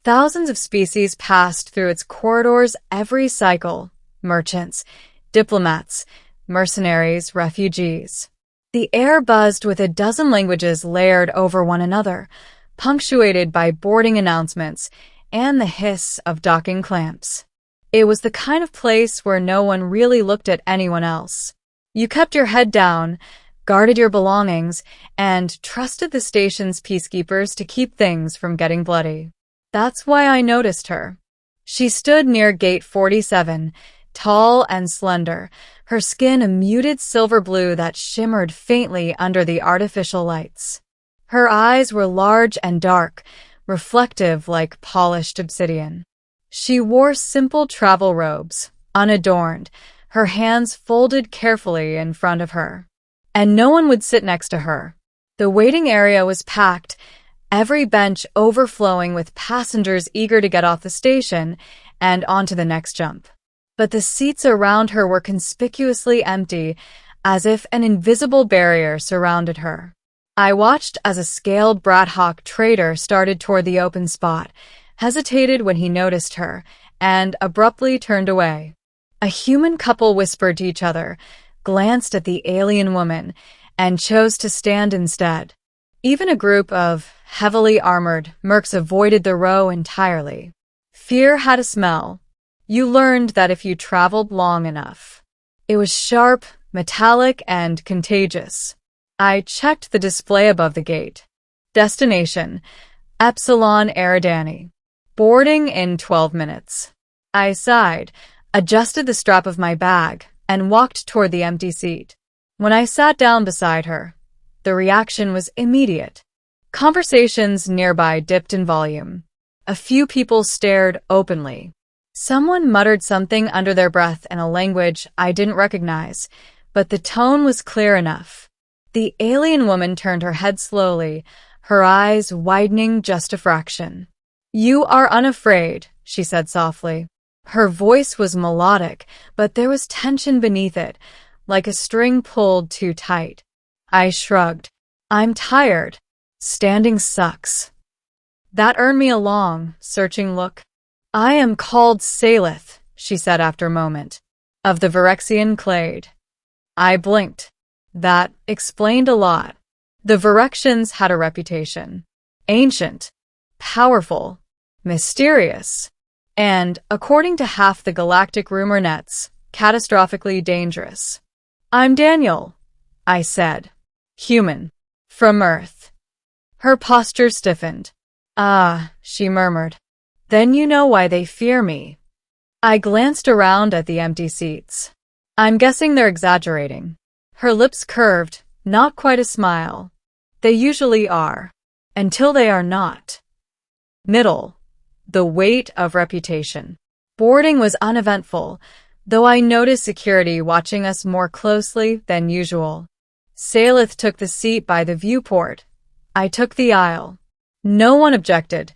Thousands of species passed through its corridors every cycle. Merchants, diplomats, mercenaries, refugees. The air buzzed with a dozen languages layered over one another, punctuated by boarding announcements and the hiss of docking clamps. It was the kind of place where no one really looked at anyone else. You kept your head down, guarded your belongings, and trusted the station's peacekeepers to keep things from getting bloody. That's why I noticed her. She stood near Gate 47, tall and slender, her skin a muted silver blue that shimmered faintly under the artificial lights. Her eyes were large and dark, reflective like polished obsidian. She wore simple travel robes, unadorned, her hands folded carefully in front of her. And no one would sit next to her. The waiting area was packed, every bench overflowing with passengers eager to get off the station and onto the next jump. But the seats around her were conspicuously empty, as if an invisible barrier surrounded her. I watched as a scaled Bradhawk trader started toward the open spot, hesitated when he noticed her, and abruptly turned away. A human couple whispered to each other, glanced at the alien woman, and chose to stand instead. Even a group of heavily armored mercs avoided the row entirely. Fear had a smell. You learned that if you traveled long enough. It was sharp, metallic, and contagious. I checked the display above the gate. Destination: Epsilon Eridani. Boarding in 12 minutes. I sighed, adjusted the strap of my bag, and walked toward the empty seat. When I sat down beside her, the reaction was immediate. Conversations nearby dipped in volume. A few people stared openly. Someone muttered something under their breath in a language I didn't recognize, but the tone was clear enough. The alien woman turned her head slowly, her eyes widening just a fraction. "You are unafraid," she said softly. Her voice was melodic, but there was tension beneath it, like a string pulled too tight. I shrugged. "I'm tired. Standing sucks." That earned me a long, searching look. "I am called Salith," she said after a moment, "of the Virexian clade." I blinked. That explained a lot. The Virexians had a reputation. Ancient, powerful, mysterious, and, according to half the galactic rumor nets, catastrophically dangerous. "I'm Daniel," I said. "Human. From Earth." Her posture stiffened. "Ah," she murmured. "Then you know why they fear me." I glanced around at the empty seats. "I'm guessing they're exaggerating." Her lips curved, not quite a smile. "They usually are. Until they are not." Middle. The weight of reputation. Boarding was uneventful, though I noticed security watching us more closely than usual. Salith took the seat by the viewport. I took the aisle. No one objected,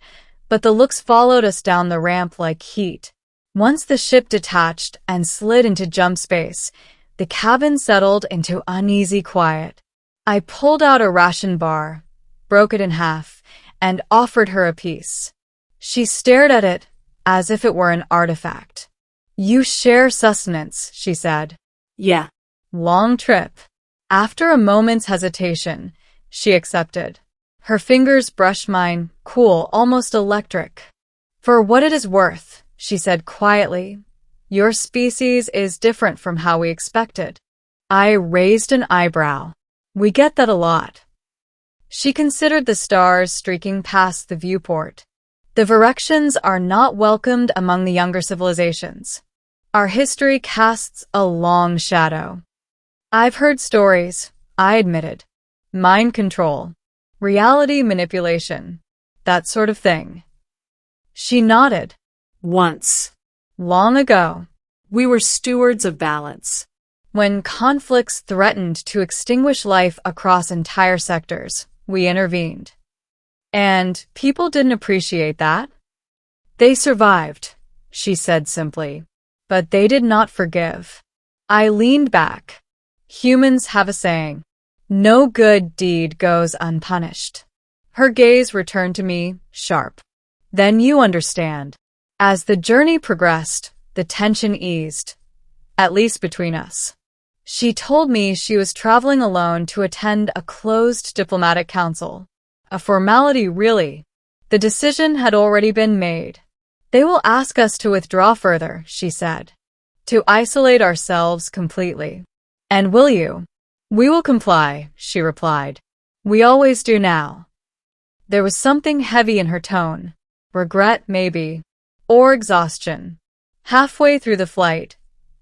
but the looks followed us down the ramp like heat. Once the ship detached and slid into jump space, the cabin settled into uneasy quiet. I pulled out a ration bar, broke it in half, and offered her a piece. She stared at it as if it were an artifact. "You share sustenance," she said. "Yeah." "Long trip." After a moment's hesitation, she accepted. Her fingers brushed mine, cool, almost electric. "For what it is worth," she said quietly, "your species is different from how we expected." I raised an eyebrow. "We get that a lot." She considered the stars streaking past the viewport. "The Virexians are not welcomed among the younger civilizations. Our history casts a long shadow." "I've heard stories," I admitted. "Mind control, reality manipulation, that sort of thing." She nodded. "Once. Long ago. We were stewards of balance. When conflicts threatened to extinguish life across entire sectors, we intervened. And people didn't appreciate that. They survived," she said simply, "but they did not forgive." I leaned back. Humans have a saying, "No good deed goes unpunished." Her gaze returned to me, sharp. Then you understand. As the journey progressed, the tension eased, at least between us. She told me she was traveling alone to attend a closed diplomatic council. A formality, really. The decision had already been made. They will ask us to withdraw further, she said. To isolate ourselves completely. And will you? We will comply, she replied. We always do now. There was something heavy in her tone. Regret, maybe. Or exhaustion. Halfway through the flight,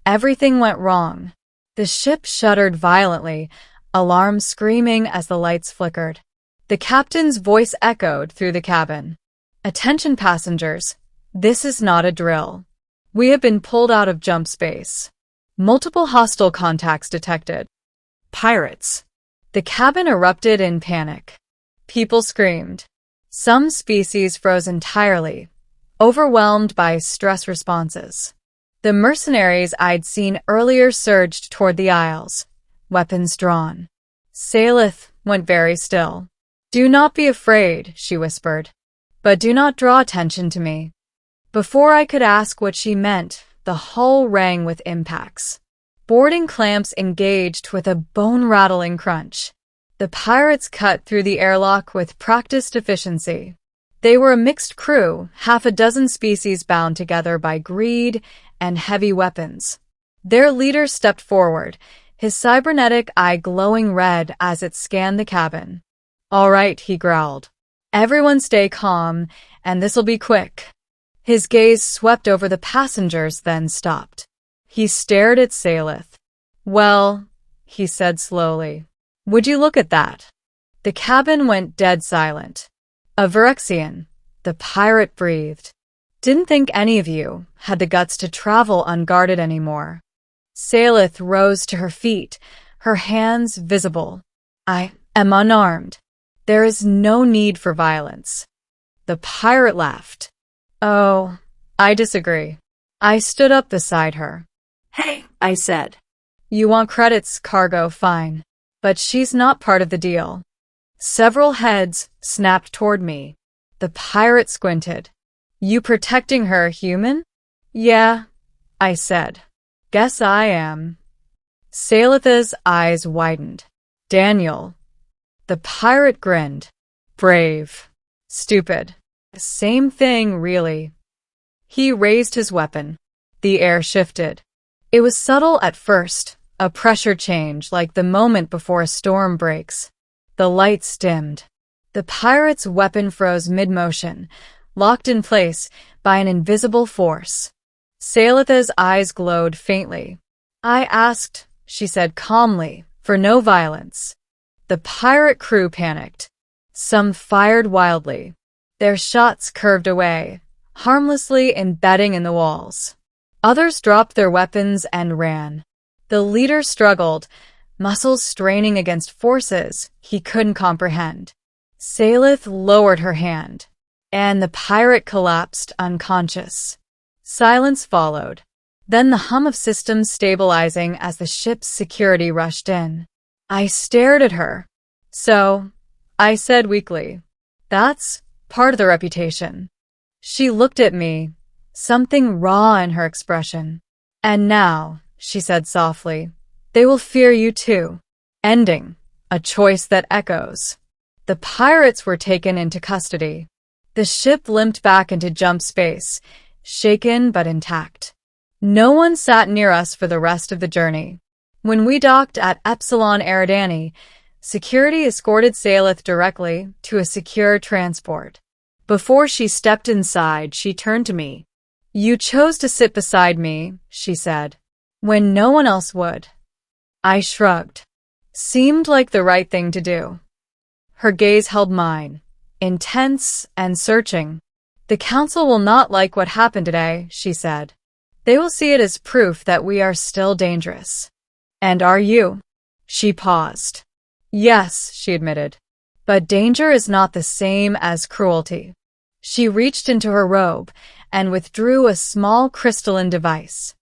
everything went wrong. The ship shuddered violently, alarms screaming as the lights flickered. The captain's voice echoed through the cabin. Attention passengers, this is not a drill. We have been pulled out of jump space. Multiple hostile contacts detected. Pirates. The cabin erupted in panic. People screamed. Some species froze entirely, overwhelmed by stress responses. The mercenaries I'd seen earlier surged toward the aisles, weapons drawn. Salith went very still. Do not be afraid, she whispered. But do not draw attention to me. Before I could ask what she meant, the hull rang with impacts. Boarding clamps engaged with a bone-rattling crunch. The pirates cut through the airlock with practiced efficiency. They were a mixed crew, half a dozen species bound together by greed and heavy weapons. Their leader stepped forward, his cybernetic eye glowing red as it scanned the cabin. All right, he growled. Everyone stay calm, and this'll be quick. His gaze swept over the passengers, then stopped. He stared at Salith. Well, he said slowly, would you look at that? The cabin went dead silent. A Virexian, the pirate breathed. Didn't think any of you had the guts to travel unguarded anymore. Salith rose to her feet, her hands visible. I am unarmed. There is no need for violence. The pirate laughed. Oh, I disagree. I stood up beside her. Hey, I said. You want credits, cargo, fine. But she's not part of the deal. Several heads snapped toward me. The pirate squinted. You protecting her, human? Yeah, I said. Guess I am. Salith's eyes widened. Daniel. The pirate grinned. Brave. Stupid. Same thing, really. He raised his weapon. The air shifted. It was subtle at first, a pressure change like the moment before a storm breaks. The lights dimmed. The pirate's weapon froze mid-motion, locked in place by an invisible force. Salith's eyes glowed faintly. I asked, she said calmly, for no violence. The pirate crew panicked. Some fired wildly. Their shots curved away, harmlessly embedding in the walls. Others dropped their weapons and ran. The leader struggled, muscles straining against forces he couldn't comprehend. Salith lowered her hand, and the pirate collapsed unconscious. Silence followed. Then the hum of systems stabilizing as the ship's security rushed in. I stared at her. So, I said weakly, that's part of the reputation. She looked at me, something raw in her expression. And now, she said softly, they will fear you too. Ending, a choice that echoes. The pirates were taken into custody. The ship limped back into jump space, shaken but intact. No one sat near us for the rest of the journey. When we docked at Epsilon Eridani, security escorted Salith directly to a secure transport. Before she stepped inside, she turned to me. You chose to sit beside me, she said, when no one else would. I shrugged. Seemed like the right thing to do. Her gaze held mine, intense and searching. The council will not like what happened today, she said. They will see it as proof that we are still dangerous. And are you? She paused. Yes, she admitted. But danger is not the same as cruelty. She reached into her robe and withdrew a small crystalline device.